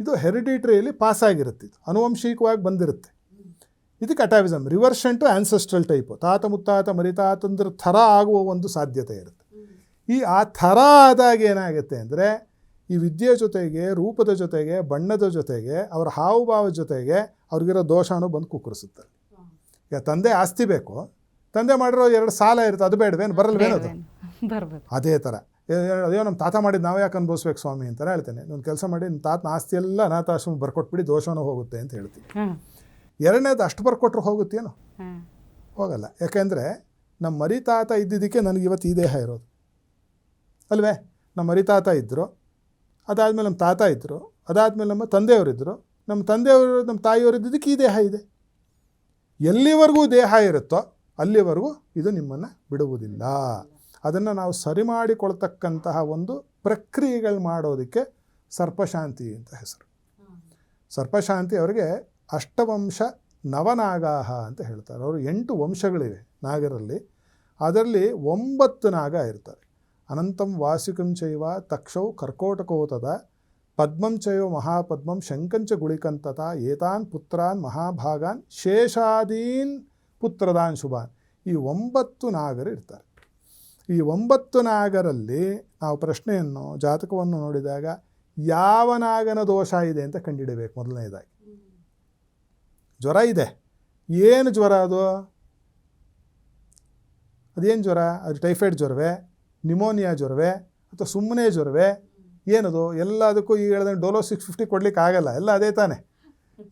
ಇದು ಹೆರಿಡಿಟ್ರಿಯಲ್ಲಿ ಪಾಸಾಗಿರುತ್ತೆ, ಇದು ಆನುವಂಶಿಕವಾಗಿ ಬಂದಿರುತ್ತೆ. ಇದಕ್ಕೆ ಅಟಾವಿಸಮ್, ರಿವರ್ಷನ್ ಟು ಆ್ಯನ್ಸೆಸ್ಟ್ರಲ್ ಟೈಪು. ತಾತ ಮುತ್ತಾತ ಮರಿತಾತಂದ್ರ ಥರ ಆಗುವ ಒಂದು ಸಾಧ್ಯತೆ ಇರುತ್ತೆ. ಆ ಥರ ಆದಾಗ ಏನಾಗುತ್ತೆ ಅಂದರೆ, ಈ ವಿದ್ಯೆ ಜೊತೆಗೆ, ರೂಪದ ಜೊತೆಗೆ, ಬಣ್ಣದ ಜೊತೆಗೆ, ಅವರ ಹಾವುಭಾವದ ಜೊತೆಗೆ ಅವ್ರಿಗಿರೋ ದೋಷನೂ ಬಂದು ಕುಕ್ಕರಿಸುತ್ತೆ. ಈಗ ತಂದೆ ಆಸ್ತಿ ಬೇಕು, ತಂದೆ ಮಾಡಿರೋ 2 ಸಾಲ ಇರುತ್ತೆ, ಅದು ಬೇಡವೇನು, ಬರಲ್ವೇನದು? ಅದೇ ಥರ ಅಯ್ಯೋ ನಮ್ಮ ತಾತ ಮಾಡಿದ್ದು ನಾವು ಯಾಕೆ ಅನುಭವಿಸ್ಬೇಕು ಸ್ವಾಮಿ ಅಂತಲೇ ಹೇಳ್ತೇನೆ. ಒಂದು ಕೆಲಸ ಮಾಡಿ ನಿಮ್ಮ ತಾತನ ಆಸ್ತಿ ಎಲ್ಲ ಅನಾಥಾಶ್ರಮ ಬರ್ಕೊಟ್ಬಿಡಿ, ದೋಷನೂ ಹೋಗುತ್ತೆ ಅಂತ ಹೇಳ್ತೀವಿ. ಎರಡನೇದು ಅಷ್ಟು ಬರ್ಕೊಟ್ರು ಹೋಗುತ್ತೇನೋ? ಹೋಗಲ್ಲ. ಯಾಕೆಂದರೆ ನಮ್ಮ ಮರಿತಾತ ಇದ್ದಿದ್ದಕ್ಕೆ ನನಗೆ ಇವತ್ತು ಈ ದೇಹ ಇರೋದು ಅಲ್ವೇ. ನಮ್ಮ ಮರಿತಾತ ಇದ್ದರು, ಅದಾದಮೇಲೆ ನಮ್ಮ ತಾತ ಇದ್ದರು, ಅದಾದಮೇಲೆ ನಮ್ಮ ತಂದೆಯವರಿದ್ದರು, ನಮ್ಮ ತಂದೆಯವರು ನಮ್ಮ ತಾಯಿಯವರು ಇದ್ದಿದ್ದಕ್ಕೆ ಈ ದೇಹ ಇದೆ. ಎಲ್ಲಿವರೆಗೂ ದೇಹ ಇರುತ್ತೋ ಅಲ್ಲಿವರೆಗೂ ಇದು ನಿಮ್ಮನ್ನು ಬಿಡುವುದಿಲ್ಲ. ಅದನ್ನು ನಾವು ಸರಿ ಮಾಡಿಕೊಳ್ತಕ್ಕಂತಹ ಒಂದು ಪ್ರಕ್ರಿಯೆಗಳು ಮಾಡೋದಕ್ಕೆ ಸರ್ಪಶಾಂತಿ ಅಂತ ಹೆಸರು. ಸರ್ಪಶಾಂತಿ ಅವರಿಗೆ ಅಷ್ಟವಂಶ ನವನಾಗಾಹ ಅಂತ ಹೇಳ್ತಾರೆ. ಅವರು 8 ವಂಶಗಳಿವೆ ನಾಗರಲ್ಲಿ. ಅದರಲ್ಲಿ 9 ನಾಗ ಇರ್ತಾರೆ. ಅನಂತಂ ವಾಸಿಕಂ ಚೈವ ತಕ್ಷೌ ಕರ್ಕೋಟಕೋತದ ಪದ್ಮಂ ಚೈವ ಮಹಾಪದ್ಮಂ ಶಂಕಂಚ ಗುಳಿಕಂತತ ಏತಾನ್ ಪುತ್ರಾನ್ ಮಹಾಭಾಗಾನ್ ಶೇಷಾದೀನ್ ಪುತ್ರದಾನ್ ಶುಭಾನ್. ಈ 9 ನಾಗರು ಇರ್ತಾರೆ. ಈ 9 ನಾಗರಲ್ಲಿ ನಾವು ಪ್ರಶ್ನೆಯನ್ನು, ಜಾತಕವನ್ನು ನೋಡಿದಾಗ ಯಾವ ನಾಗನ ದೋಷ ಇದೆ ಅಂತ ಕಂಡುಹಿಡಬೇಕು. ಮೊದಲನೇದಾಗಿ ಜ್ವರ ಇದೆ, ಏನು ಜ್ವರ ಅದು? ಅದೇನು ಜ್ವರ? ಅದು ಟೈಫಾಯ್ಡ್ ಜ್ವರವೇ, ನಿಮೋನಿಯಾ ಜ್ವರವೇ, ಅಥವಾ ಸುಮ್ಮನೆ ಜ್ವರವೇ? ಏನದು? ಎಲ್ಲದಕ್ಕೂ ಈಗ ಹೇಳಿದಂಗೆ ಡೋಲೋ 650 ಕೊಡಲಿಕ್ಕೆ ಆಗಲ್ಲ. ಎಲ್ಲ ಅದೇ ತಾನೆ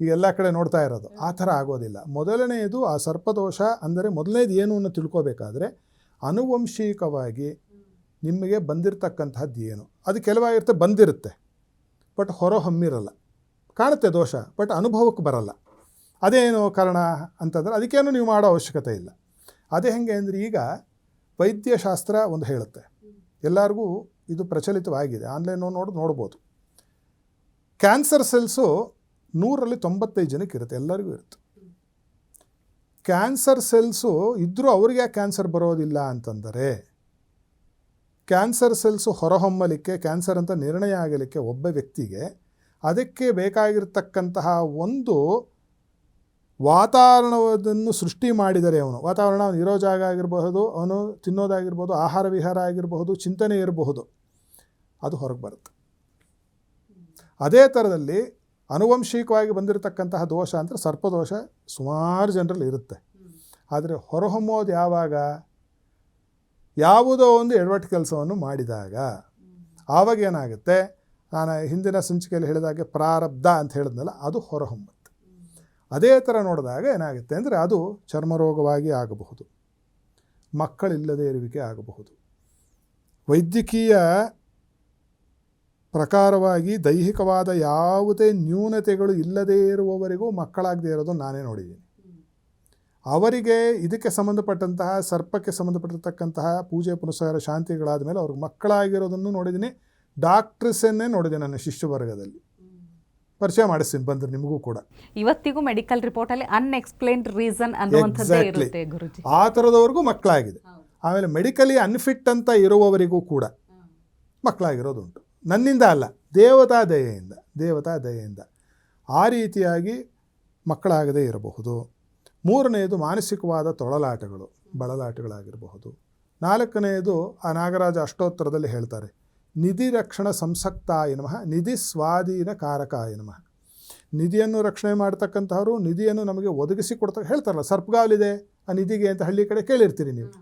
ಈಗ ಎಲ್ಲ ಕಡೆ ನೋಡ್ತಾ ಇರೋದು. ಆ ಥರ ಆಗೋದಿಲ್ಲ. ಮೊದಲನೆಯದು ಆ ಸರ್ಪದೋಷ ಅಂದರೆ ಮೊದಲನೇದು ಏನು ಅನ್ನೋ ತಿಳ್ಕೊಬೇಕಾದ್ರೆ ಆನುವಂಶಿಕವಾಗಿ ನಿಮಗೆ ಬಂದಿರತಕ್ಕಂತಹದ್ದು ಏನು. ಅದು ಕೆಲವಾಗಿರುತ್ತೆ, ಬಂದಿರುತ್ತೆ, ಬಟ್ ಹೊರಹೊಮ್ಮಿರಲ್ಲ. ಕಾಣುತ್ತೆ ದೋಷ, ಬಟ್ ಅನುಭವಕ್ಕೆ ಬರಲ್ಲ. ಅದೇನು ಕಾರಣ ಅಂತಂದರೆ ಅದಕ್ಕೇನು ನೀವು ಮಾಡೋ ಅವಶ್ಯಕತೆ ಇಲ್ಲ. ಅದೇ ಹೆಂಗೆ ಅಂದರೆ, ಈಗ ವೈದ್ಯಶಾಸ್ತ್ರ ಒಂದು ಹೇಳುತ್ತೆ, ಎಲ್ಲರಿಗೂ ಇದು ಪ್ರಚಲಿತವಾಗಿದೆ, ಆನ್ಲೈನ್ ನೋಡ್ಬೋದು. ಕ್ಯಾನ್ಸರ್ ಸೆಲ್ಸು 100ರಲ್ಲಿ 95 ಜನಕ್ಕೆ ಇರುತ್ತೆ, ಎಲ್ಲರಿಗೂ ಇರುತ್ತೆ. ಕ್ಯಾನ್ಸರ್ ಸೆಲ್ಸು ಇದ್ದರೂ ಅವ್ರಿಗೆ ಯಾಕೆ ಕ್ಯಾನ್ಸರ್ ಬರೋದಿಲ್ಲ ಅಂತಂದರೆ, ಕ್ಯಾನ್ಸರ್ ಸೆಲ್ಸು ಹೊರಹೊಮ್ಮಲಿಕ್ಕೆ, ಕ್ಯಾನ್ಸರ್ ಅಂತ ನಿರ್ಣಯ ಆಗಲಿಕ್ಕೆ ಒಬ್ಬ ವ್ಯಕ್ತಿಗೆ ಅದಕ್ಕೆ ಬೇಕಾಗಿರ್ತಕ್ಕಂತಹ ಒಂದು ವಾತಾವರಣವನ್ನು ಸೃಷ್ಟಿ ಮಾಡಿದರೆ ಅವನು. ವಾತಾವರಣ, ಅವನು ಇರೋ ಜಾಗ ಆಗಿರಬಹುದು, ಅವನು ತಿನ್ನೋದಾಗಿರ್ಬೋದು, ಆಹಾರ ವಿಹಾರ ಆಗಿರಬಹುದು, ಚಿಂತನೆ ಇರಬಹುದು, ಅದು ಹೊರಗೆ ಬರುತ್ತೆ. ಅದೇ ಥರದಲ್ಲಿ ಆನುವಂಶಿಕವಾಗಿ ಬಂದಿರತಕ್ಕಂತಹ ದೋಷ ಅಂದರೆ ಸರ್ಪದೋಷ ಸುಮಾರು ಜನರಲ್ಲಿ ಇರುತ್ತೆ. ಆದರೆ ಹೊರಹೊಮ್ಮೋದು ಯಾವಾಗ? ಯಾವುದೋ ಒಂದು ಎಡವಟ್ಟು ಕೆಲಸವನ್ನು ಮಾಡಿದಾಗ. ಆವಾಗ ಏನಾಗುತ್ತೆ, ನಾನು ಹಿಂದಿನ ಸಂಚಿಕೆಯಲ್ಲಿ ಹೇಳಿದಾಗೆ ಪ್ರಾರಬ್ಧ ಅಂತ ಹೇಳಿದ್ನಲ್ಲ, ಅದು ಹೊರಹೊಮ್ಮುತ್ತೆ. ಅದೇ ಥರ ನೋಡಿದಾಗ ಏನಾಗುತ್ತೆ ಅಂದರೆ, ಅದು ಚರ್ಮರೋಗವಾಗಿ ಆಗಬಹುದು, ಮಕ್ಕಳಿಲ್ಲದೇ ಇರುವಿಕೆ ಆಗಬಹುದು. ವೈದ್ಯಕೀಯ ಪ್ರಕಾರವಾಗಿ ದೈಹಿಕವಾದ ಯಾವುದೇ ನ್ಯೂನತೆಗಳು ಇಲ್ಲದೇ ಇರುವವರೆಗೂ ಮಕ್ಕಳಾಗದೇ ಇರೋದು ನಾನೇ ನೋಡಿದ್ದೀನಿ. ಅವರಿಗೆ ಇದಕ್ಕೆ ಸಂಬಂಧಪಟ್ಟಂತಹ ಸರ್ಪಕ್ಕೆ ಸಂಬಂಧಪಟ್ಟಿರ್ತಕ್ಕಂತಹ ಪೂಜೆ ಪುನಸ್ಕಾರ ಶಾಂತಿಗಳಾದ ಮೇಲೆ ಅವ್ರಿಗೆ ಮಕ್ಕಳಾಗಿರೋದನ್ನು ನೋಡಿದ್ದೀನಿ. ಡಾಕ್ಟ್ರಸನ್ನೇ ನೋಡಿದ್ದೀನಿ ನನ್ನ ಶಿಷ್ಯ ವರ್ಗದಲ್ಲಿ. ಪರಿಚಯ ಮಾಡಿಸ್ತೀನಿ ಬಂದ್ರೆ ನಿಮಗೂ ಕೂಡ. ಇವತ್ತಿಗೂ ಮೆಡಿಕಲ್ ರಿಪೋರ್ಟಲ್ಲಿ ಅನ್ಎಕ್ಸ್ಪ್ಲೇನ್ಡ್ ರೀಸನ್ ಅನ್ನುವಂಥದ್ದೇ ಇರುತ್ತೆ ಗುರುಜಿ. ಆ ಥರದವ್ರಿಗೂ ಮಕ್ಕಳಾಗಿದೆ. ಆಮೇಲೆ ಮೆಡಿಕಲಿ ಅನ್ಫಿಟ್ ಅಂತ ಇರುವವರಿಗೂ ಕೂಡ ಮಕ್ಕಳಾಗಿರೋದುಂಟು. ನನ್ನಿಂದ ಅಲ್ಲ, ದೇವತಾ ದಯೆಯಿಂದ ಆ ರೀತಿಯಾಗಿ ಮಕ್ಕಳಾಗದೇ ಇರಬಹುದು. ಮೂರನೆಯದು ಮಾನಸಿಕವಾದ ತೊಳಲಾಟಗಳು, ಬಳಲಾಟಗಳಾಗಿರಬಹುದು. ನಾಲ್ಕನೆಯದು ಆ ನಾಗರಾಜ ಅಷ್ಟೋತ್ತರದಲ್ಲಿ ಹೇಳ್ತಾರೆ, ನಿಧಿ ರಕ್ಷಣ ಸಂಸಕ್ತಾಯ ನಮಃ, ನಿಧಿ ಸ್ವಾಧೀನ ಕಾರಕಾಯ ನಮಃ. ನಿಧಿಯನ್ನು ರಕ್ಷಣೆ ಮಾಡ್ತಕ್ಕಂಥವ್ರು, ನಿಧಿಯನ್ನು ನಮಗೆ ಒದಗಿಸಿ ಹೇಳ್ತಾರಲ್ಲ, ಸರ್ಪಗಾವಲಿದೆ ಆ ನಿಧಿಗೆ ಅಂತ ಹಳ್ಳಿ ಕಡೆ ಕೇಳಿರ್ತೀರಿ ನೀವು.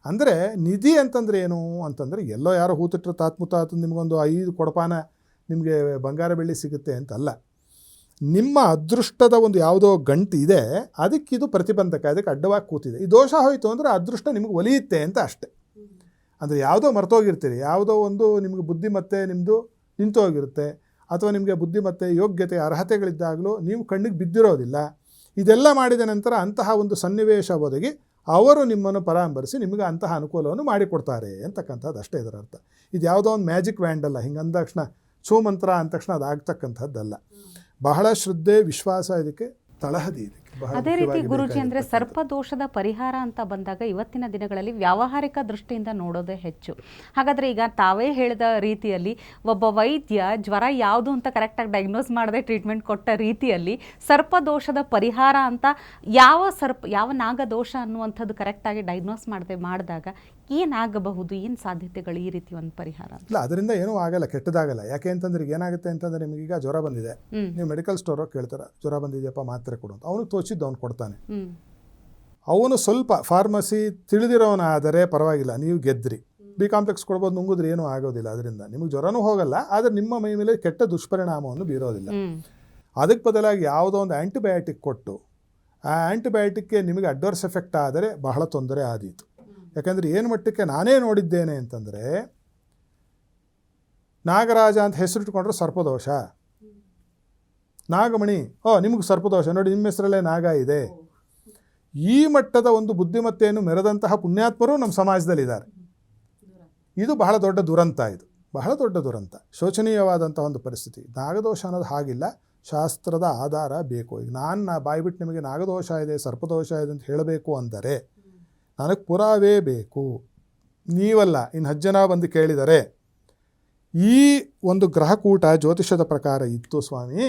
ಅಂದರೆ ನಿಧಿ ಅಂತಂದರೆ ಏನು ಅಂತಂದರೆ, ಎಲ್ಲೋ ಯಾರೋ ಹೂತಿಟ್ರು ತಾತ್ಮುತಾತ ನಿಮಗೊಂದು 5 ಕೊಡಪಾನ ನಿಮಗೆ ಬಂಗಾರ ಬೆಳ್ಳಿ ಸಿಗುತ್ತೆ ಅಂತಲ್ಲ. ನಿಮ್ಮ ಅದೃಷ್ಟದ ಒಂದು ಯಾವುದೋ ಗಂಟು ಇದೆ, ಅದಕ್ಕಿದು ಪ್ರತಿಬಂಧಕ, ಅದಕ್ಕೆ ಅಡ್ಡವಾಗಿ ಕೂತಿದೆ. ಈ ದೋಷ ಹೋಯಿತು ಅಂದರೆ ಅದೃಷ್ಟ ನಿಮಗೆ ಒಲಿಯುತ್ತೆ ಅಂತ ಅಷ್ಟೆ. ಅಂದರೆ ಯಾವುದೋ ಮರ್ತೋಗಿರ್ತೀರಿ, ಯಾವುದೋ ಒಂದು ನಿಮಗೆ ಬುದ್ಧಿಮತ್ತೆ ನಿಮ್ಮದು ನಿಂತೋಗಿರುತ್ತೆ, ಅಥವಾ ನಿಮಗೆ ಬುದ್ಧಿಮತ್ತೆ ಯೋಗ್ಯತೆ ಅರ್ಹತೆಗಳಿದ್ದಾಗಲೂ ನೀವು ಕಣ್ಣಿಗೆ ಬಿದ್ದಿರೋದಿಲ್ಲ. ಇದೆಲ್ಲ ಮಾಡಿದ ನಂತರ ಅಂತಹ ಒಂದು ಸನ್ನಿವೇಶ ಒದಗಿ ಅವರು ನಿಮ್ಮನ್ನು ಪರಾಮರ್ಶಿಸಿ ನಿಮಗೆ ಅಂತಹ ಅನುಕೂಲವನ್ನು ಮಾಡಿಕೊಡ್ತಾರೆ ಅಂತಕ್ಕಂಥದ್ದು ಅಷ್ಟೇ ಇದರ ಅರ್ಥ. ಇದು ಯಾವುದೋ ಒಂದು ಮ್ಯಾಜಿಕ್ ವ್ಯಾಂಡ್ ಅಲ್ಲ, ಹಿಂಗೆ ಅಂದ ತಕ್ಷಣ ಮಂತ್ರ ಅಂದ ತಕ್ಷಣ ಅದು ಆಗ್ತಕ್ಕಂಥದ್ದಲ್ಲ. ಬಹಳ ಶ್ರದ್ಧೆ ವಿಶ್ವಾಸ ಇದಕ್ಕೆ ತಳಹದಿ ಇದಕ್ಕೆ. ಅದೇ ರೀತಿ ಗುರುಜಿ, ಅಂದರೆ ಸರ್ಪದೋಷದ ಪರಿಹಾರ ಅಂತ ಬಂದಾಗ ಇವತ್ತಿನ ದಿನಗಳಲ್ಲಿ ವ್ಯಾವಹಾರಿಕ ದೃಷ್ಟಿಯಿಂದ ನೋಡೋದೇ ಹೆಚ್ಚು. ಹಾಗಾದರೆ ಈಗ ತಾವೇ ಹೇಳಿದ ರೀತಿಯಲ್ಲಿ ಒಬ್ಬ ವೈದ್ಯ ಜ್ವರ ಯಾವುದು ಅಂತ ಕರೆಕ್ಟಾಗಿ ಡಯಾಗ್ನೋಸ್ ಮಾಡದೆ ಟ್ರೀಟ್ಮೆಂಟ್ ಕೊಟ್ಟ ರೀತಿಯಲ್ಲಿ ಸರ್ಪದೋಷದ ಪರಿಹಾರ ಅಂತ ಯಾವ ನಾಗದೋಷ ಅನ್ನುವಂಥದ್ದು ಕರೆಕ್ಟಾಗಿ ಡಯಾಗ್ನೋಸ್ ಮಾಡಿದಾಗ ಏನಾಗಬಹುದು, ಏನು ಸಾಧ್ಯತೆಗಳು ಈ ರೀತಿ ಒಂದು ಪರಿಹಾರ? ಇಲ್ಲ, ಅದರಿಂದ ಏನೂ ಆಗಲ್ಲ, ಕೆಟ್ಟದಾಗಲ್ಲ. ಯಾಕೆ ಅಂತಂದ್ರೆ ಏನಾಗುತ್ತೆ ಅಂತಂದರೆ, ನಿಮಗೀಗ ಜ್ವರ ಬಂದಿದೆ, ನೀವು ಮೆಡಿಕಲ್ ಸ್ಟೋರ್ ಕೇಳ್ತಾರೆ ಜ್ವರ ಬಂದಿದೆಯಪ್ಪ ಮಾತ್ರೆ ಕೊಡು ಅಂತ. ಅವನು ತೋಚಿದ್ದು ಅವ್ನು ಕೊಡ್ತಾನೆ. ಅವನು ಸ್ವಲ್ಪ ಫಾರ್ಮಸಿ ತಿಳಿದಿರೋನಾದರೆ ಪರವಾಗಿಲ್ಲ, ನೀವು ಗೆದ್ರಿ. ಬಿ ಕಾಂಪ್ಲೆಕ್ಸ್ ಕೊಡ್ಬೋದು, ನುಂಗಿದ್ರೆ ಏನೂ ಆಗೋದಿಲ್ಲ, ಅದರಿಂದ ನಿಮಗೆ ಜ್ವರನೂ ಹೋಗಲ್ಲ, ಆದರೆ ನಿಮ್ಮ ಮೈ ಮೇಲೆ ಕೆಟ್ಟ ದುಷ್ಪರಿಣಾಮವನ್ನು ಬೀರೋದಿಲ್ಲ. ಅದಕ್ಕೆ ಬದಲಾಗಿ ಯಾವುದೋ ಒಂದು ಆ್ಯಂಟಿಬಯೋಟಿಕ್ ಕೊಟ್ಟು ಆ ಆ್ಯಂಟಿಬಯೋಟಿಕ್ಗೆ ನಿಮಗೆ ಅಡ್ವರ್ಸ್ ಎಫೆಕ್ಟ್ ಆದರೆ ಬಹಳ ತೊಂದರೆ ಆದೀತು. ಯಾಕಂದರೆ ಏನು ಮಟ್ಟಕ್ಕೆ ನಾನೇ ನೋಡಿದ್ದೇನೆ ಅಂತಂದರೆ, ನಾಗರಾಜ ಅಂತ ಹೆಸರಿಟ್ಕೊಂಡ್ರೆ ಸರ್ಪದೋಷ, ನಾಗಮಣಿ ನಿಮಗೆ ಸರ್ಪದೋಷ ನೋಡಿ, ನಿಮ್ಮ ಹೆಸರಲ್ಲೇ ನಾಗ ಇದೆ. ಈ ಮಟ್ಟದ ಒಂದು ಬುದ್ಧಿಮತ್ತೆಯನ್ನು ಮೆರೆದಂತಹ ಪುಣ್ಯಾತ್ಮರು ನಮ್ಮ ಸಮಾಜದಲ್ಲಿದ್ದಾರೆ. ಇದು ಬಹಳ ದೊಡ್ಡ ದುರಂತ, ಇದು ಬಹಳ ದೊಡ್ಡ ದುರಂತ, ಶೋಚನೀಯವಾದಂಥ ಒಂದು ಪರಿಸ್ಥಿತಿ. ನಾಗದೋಷ ಅನ್ನೋದು ಹಾಗಿಲ್ಲ, ಶಾಸ್ತ್ರದ ಆಧಾರ ಬೇಕು. ಈಗ ನಾನು ಬಾಯ್ಬಿಟ್ಟು ನಿಮಗೆ ನಾಗದೋಷ ಇದೆ ಸರ್ಪದೋಷ ಇದೆ ಅಂತ ಹೇಳಬೇಕು ಅಂದರೆ ನನಗೆ ಪುರಾವೇ ಬೇಕು. ನೀವಲ್ಲ, ಇನ್ನು 10 ಜನ ಬಂದು ಕೇಳಿದರೆ ಈ ಒಂದು ಗ್ರಹಕೂಟ ಜ್ಯೋತಿಷದ ಪ್ರಕಾರ ಇತ್ತು ಸ್ವಾಮಿ,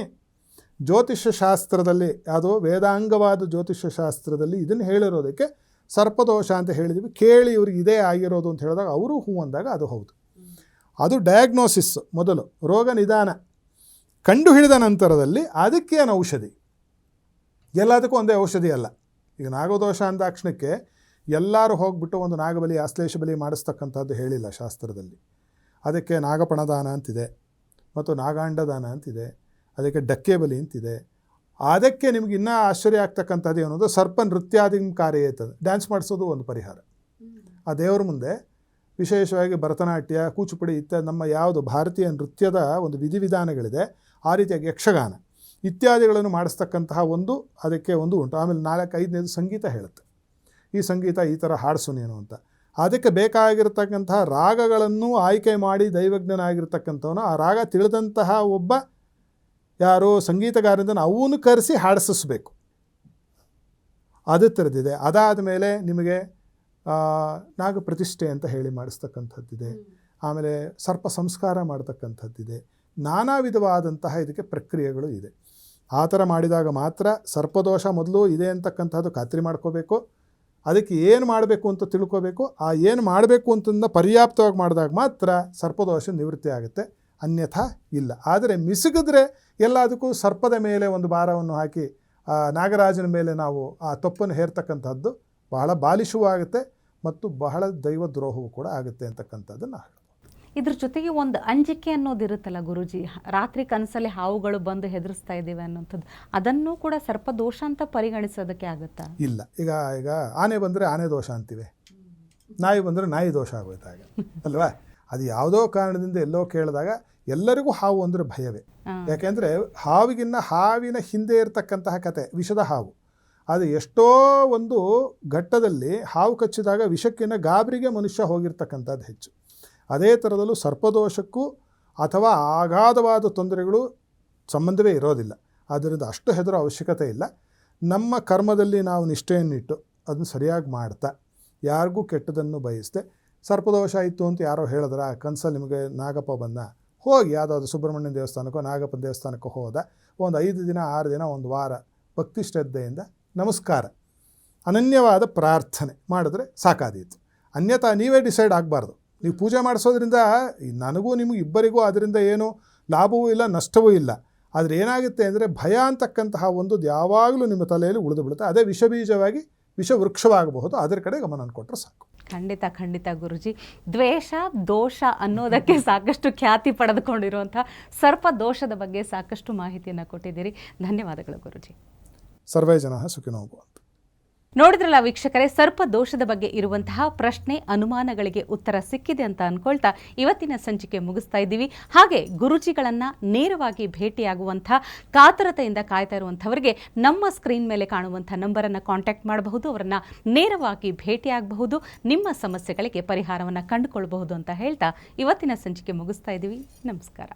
ಜ್ಯೋತಿಷ್ಯ ಶಾಸ್ತ್ರದಲ್ಲಿ ಅದು ವೇದಾಂಗವಾದ ಜ್ಯೋತಿಷ್ಯ ಶಾಸ್ತ್ರದಲ್ಲಿ ಇದನ್ನು ಹೇಳಿರೋದಕ್ಕೆ ಸರ್ಪದೋಷ ಅಂತ ಹೇಳಿದ್ವಿ, ಕೇಳಿ ಇವ್ರಿಗೆ ಇದೇ ಆಗಿರೋದು ಅಂತ ಹೇಳಿದಾಗ ಅವರು ಹೂ ಅಂದಾಗ ಅದು ಹೌದು. ಅದು ಡಯಾಗ್ನೋಸಿಸ್ ಮೊದಲು, ರೋಗ ನಿದಾನ ಕಂಡು ಹಿಡಿದ ನಂತರದಲ್ಲಿ ಅದಕ್ಕೇನು ಔಷಧಿ. ಎಲ್ಲದಕ್ಕೂ ಒಂದೇ ಔಷಧಿ ಅಲ್ಲ. ಈಗ ನಾಗದೋಷ ಅಂದಾಕ್ಷಣಕ್ಕೆ ಎಲ್ಲರೂ ಹೋಗ್ಬಿಟ್ಟು ಒಂದು ನಾಗಬಲಿ ಆಶ್ಲೇಷ ಬಲಿ ಮಾಡಿಸ್ತಕ್ಕಂಥದ್ದು ಹೇಳಿಲ್ಲ ಶಾಸ್ತ್ರದಲ್ಲಿ. ಅದಕ್ಕೆ ನಾಗಪಣದಾನ ಅಂತಿದೆ, ಮತ್ತು ನಾಗಾಂಡದಾನ ಅಂತಿದೆ, ಅದಕ್ಕೆ ಡಕ್ಕೆ ಬಲಿ ಅಂತಿದೆ. ಅದಕ್ಕೆ ನಿಮ್ಗೆ ಇನ್ನೂ ಆಶ್ಚರ್ಯ ಆಗ್ತಕ್ಕಂಥದ್ದು ಏನೋದು, ಸರ್ಪ ನೃತ್ಯಾದಿ ಕಾರ್ಯ ಇರ್ತದೆ, ಡ್ಯಾನ್ಸ್ ಮಾಡಿಸೋದು ಒಂದು ಪರಿಹಾರ. ಆ ದೇವರ ಮುಂದೆ ವಿಶೇಷವಾಗಿ ಭರತನಾಟ್ಯ, ಕೂಚುಪುಡಿ ಇತ್ಯಾದಿ ನಮ್ಮ ಯಾವುದು ಭಾರತೀಯ ನೃತ್ಯದ ಒಂದು ವಿಧಿವಿಧಾನಗಳಿದೆ, ಆ ರೀತಿಯಾಗಿ ಯಕ್ಷಗಾನ ಇತ್ಯಾದಿಗಳನ್ನು ಮಾಡಿಸ್ತಕ್ಕಂತಹ ಒಂದು ಅದಕ್ಕೆ ಒಂದು ಉಂಟು. ಆಮೇಲೆ 4-5ನೇದು ಸಂಗೀತ ಹೇಳುತ್ತೆ, ಈ ಸಂಗೀತ ಈ ಥರ ಹಾಡಿಸು ನೀನು ಅಂತ. ಅದಕ್ಕೆ ಬೇಕಾಗಿರ್ತಕ್ಕಂತಹ ರಾಗಗಳನ್ನು ಆಯ್ಕೆ ಮಾಡಿ ದೈವಜ್ಞನಾಗಿರ್ತಕ್ಕಂಥವನು ಆ ರಾಗ ತಿಳಿದಂತಹ ಒಬ್ಬ ಯಾರೋ ಸಂಗೀತಗಾರರಿಂದ ಅವನು ಕರೆಸಿ ಹಾಡಿಸಬೇಕು. ಅದು ಥರದ್ದಿದೆ. ಅದಾದ ಮೇಲೆ ನಿಮಗೆ ನಾಗ ಪ್ರತಿಷ್ಠೆ ಅಂತ ಹೇಳಿ ಮಾಡಿಸ್ತಕ್ಕಂಥದ್ದಿದೆ. ಆಮೇಲೆ ಸರ್ಪ ಸಂಸ್ಕಾರ ಮಾಡ್ತಕ್ಕಂಥದ್ದಿದೆ. ನಾನಾ ವಿಧವಾದಂತಹ ಇದಕ್ಕೆ ಪ್ರಕ್ರಿಯೆಗಳು ಇದೆ. ಆ ಥರ ಮಾಡಿದಾಗ ಮಾತ್ರ ಸರ್ಪದೋಷ ಮೊದಲು ಇದೆ ಅಂತಕ್ಕಂಥದ್ದು ಖಾತ್ರಿ ಮಾಡ್ಕೋಬೇಕು. ಅದಕ್ಕೆ ಏನು ಮಾಡಬೇಕು ಅಂತ ತಿಳ್ಕೋಬೇಕು. ಆ ಏನು ಮಾಡಬೇಕು ಅಂತಂದ ಪರ್ಯಾಪ್ತವಾಗಿ ಮಾಡಿದಾಗ ಮಾತ್ರ ಸರ್ಪದೋಷ ನಿವೃತ್ತಿ ಆಗುತ್ತೆ, ಅನ್ಯಥಾ ಇಲ್ಲ. ಆದರೆ ಮಿಸುಗಿದ್ರೆ ಎಲ್ಲದಕ್ಕೂ ಸರ್ಪದ ಮೇಲೆ ಒಂದು ಭಾರವನ್ನು ಹಾಕಿ ನಾಗರಾಜನ ಮೇಲೆ ನಾವು ಆ ತಪ್ಪನ್ನು ಹೇರ್ತಕ್ಕಂಥದ್ದು ಬಹಳ ಬಾಲಿಶವೂ ಆಗುತ್ತೆ ಮತ್ತು ಬಹಳ ದೈವ ದ್ರೋಹವೂ ಕೂಡ ಆಗುತ್ತೆ ಅಂತಕ್ಕಂಥದ್ದನ್ನು ಹೇಳ್ಬೋದು. ಇದ್ರ ಜೊತೆಗೆ ಒಂದು ಅಂಜಿಕೆ ಅನ್ನೋದಿರುತ್ತಲ್ಲ ಗುರುಜಿ, ರಾತ್ರಿ ಕನಸಲ್ಲಿ ಹಾವುಗಳು ಬಂದು ಹೆದರಿಸ್ತಾ ಇದ್ದೀವಿ ಅನ್ನೋಂಥದ್ದು, ಅದನ್ನು ಕೂಡ ಸರ್ಪದೋಷ ಅಂತ ಪರಿಗಣಿಸೋದಕ್ಕೆ ಆಗುತ್ತಾ? ಇಲ್ಲ. ಈಗ ಆನೆ ಬಂದರೆ ಆನೆ ದೋಷ ಅಂತೀವಿ, ನಾಯಿ ಬಂದರೆ ನಾಯಿ ದೋಷ ಆಗೋಯ್ತಾಗ ಅಲ್ವಾ? ಅದು ಯಾವುದೋ ಕಾರಣದಿಂದ ಎಲ್ಲೋ ಕೇಳಿದಾಗ ಎಲ್ಲರಿಗೂ ಹಾವು ಅಂದರೆ ಭಯವೇ. ಯಾಕೆಂದರೆ ಹಾವಿನ ಹಿಂದೆ ಇರತಕ್ಕಂತಹ ಕತೆ ವಿಷದ ಹಾವು. ಅದು ಎಷ್ಟೋ ಒಂದು ಘಟ್ಟದಲ್ಲಿ ಹಾವು ಕಚ್ಚಿದಾಗ ವಿಷಕ್ಕಿಂತ ಗಾಬರಿಗೆ ಮನುಷ್ಯ ಹೋಗಿರ್ತಕ್ಕಂಥದ್ದು ಹೆಚ್ಚು. ಅದೇ ಥರದಲ್ಲೂ ಸರ್ಪದೋಷಕ್ಕೂ ಅಥವಾ ಅಗಾಧವಾದ ತೊಂದರೆಗಳು ಸಂಬಂಧವೇ ಇರೋದಿಲ್ಲ. ಆದ್ದರಿಂದ ಅಷ್ಟು ಹೆದರೋ ಅವಶ್ಯಕತೆ ಇಲ್ಲ. ನಮ್ಮ ಕರ್ಮದಲ್ಲಿ ನಾವು ನಿಷ್ಠೆಯನ್ನಿಟ್ಟು ಅದನ್ನು ಸರಿಯಾಗಿ ಮಾಡ್ತಾ ಯಾರಿಗೂ ಕೆಟ್ಟದನ್ನು ಬಯಸ್ದೆ, ಸರ್ಪದೋಷ ಇತ್ತು ಅಂತ ಯಾರೋ ಹೇಳಿದ್ರೆ ಕನಸಲ್ಲಿ ನಿಮಗೆ ನಾಗಪ್ಪ ಬಂದ, ಹೋಗಿ ಯಾವುದಾದ್ರು ಸುಬ್ರಹ್ಮಣ್ಯ ದೇವಸ್ಥಾನಕ್ಕೋ ನಾಗಪ್ಪನ ದೇವಸ್ಥಾನಕ್ಕೋ ಹೋದ, ಒಂದು 5 ದಿನ 6 ದಿನ ಒಂದು ವಾರ ಭಕ್ತಿ ಶ್ರದ್ಧೆಯಿಂದ ನಮಸ್ಕಾರ ಅನನ್ಯವಾದ ಪ್ರಾರ್ಥನೆ ಮಾಡಿದ್ರೆ ಸಾಕಾದೀತು. ಅನ್ಯಥಾ ನೀವೇ ಡಿಸೈಡ್ ಆಗಬಾರ್ದು. ನೀವು ಪೂಜೆ ಮಾಡಿಸೋದ್ರಿಂದ ನನಗೂ ನಿಮಗೂ ಇಬ್ಬರಿಗೂ ಅದರಿಂದ ಏನೂ ಲಾಭವೂ ಇಲ್ಲ ನಷ್ಟವೂ ಇಲ್ಲ. ಆದರೆ ಏನಾಗುತ್ತೆ ಅಂದರೆ ಭಯ ಅಂತಕ್ಕಂತಹ ಒಂದು ಯಾವಾಗಲೂ ನಿಮ್ಮ ತಲೆಯಲ್ಲಿ ಉಳಿದು ಬಿಡುತ್ತೆ. ಅದೇ ವಿಷಬೀಜವಾಗಿ ವಿಷವೃಕ್ಷವಾಗಬಹುದು. ಅದರ ಕಡೆ ಗಮನ ಕೊಟ್ಟರೆ ಸಾಕು. ಖಂಡಿತ ಖಂಡಿತ ಗುರುಜಿ. ದ್ವೇಷ ದೋಷ ಅನ್ನೋದಕ್ಕೆ ಸಾಕಷ್ಟು ಖ್ಯಾತಿ ಪಡೆದುಕೊಂಡಿರುವಂಥ ಸರ್ಪ ದೋಷದ ಬಗ್ಗೆ ಸಾಕಷ್ಟು ಮಾಹಿತಿಯನ್ನು ಕೊಟ್ಟಿದ್ದೀರಿ. ಧನ್ಯವಾದಗಳು ಗುರುಜಿ. ಸರ್ವೇ ಜನ ಸುಖಿನೋ ಭವಂತು. ನೋಡಿದ್ರಲ್ಲ ವೀಕ್ಷಕರೇ, ಸರ್ಪ ದೋಷದ ಬಗ್ಗೆ ಇರುವಂತಹ ಪ್ರಶ್ನೆ ಅನುಮಾನಗಳಿಗೆ ಉತ್ತರ ಸಿಕ್ಕಿದೆ ಅಂತ ಅನ್ಕೊಳ್ತಾ ಇವತ್ತಿನ ಸಂಚಿಕೆ ಮುಗಿಸ್ತಾ ಇದ್ದೀವಿ. ಹಾಗೆ ಗುರುಜಿಗಳನ್ನ ನೇರವಾಗಿ ಭೇಟಿಯಾಗುವಂಥ ಕಾತರತೆಯಿಂದ ಕಾಯ್ತಾ ಇರುವಂಥವರಿಗೆ ನಮ್ಮ ಸ್ಕ್ರೀನ್ ಮೇಲೆ ಕಾಣುವಂಥ ನಂಬರನ್ನು ಕಾಂಟ್ಯಾಕ್ಟ್ ಮಾಡಬಹುದು. ಅವರನ್ನು ನೇರವಾಗಿ ಭೇಟಿಯಾಗಬಹುದು. ನಿಮ್ಮ ಸಮಸ್ಯೆಗಳಿಗೆ ಪರಿಹಾರವನ್ನು ಕಂಡುಕೊಳ್ಬಹುದು ಅಂತ ಹೇಳ್ತಾ ಇವತ್ತಿನ ಸಂಚಿಕೆ ಮುಗಿಸ್ತಾ ಇದ್ದೀವಿ. ನಮಸ್ಕಾರ.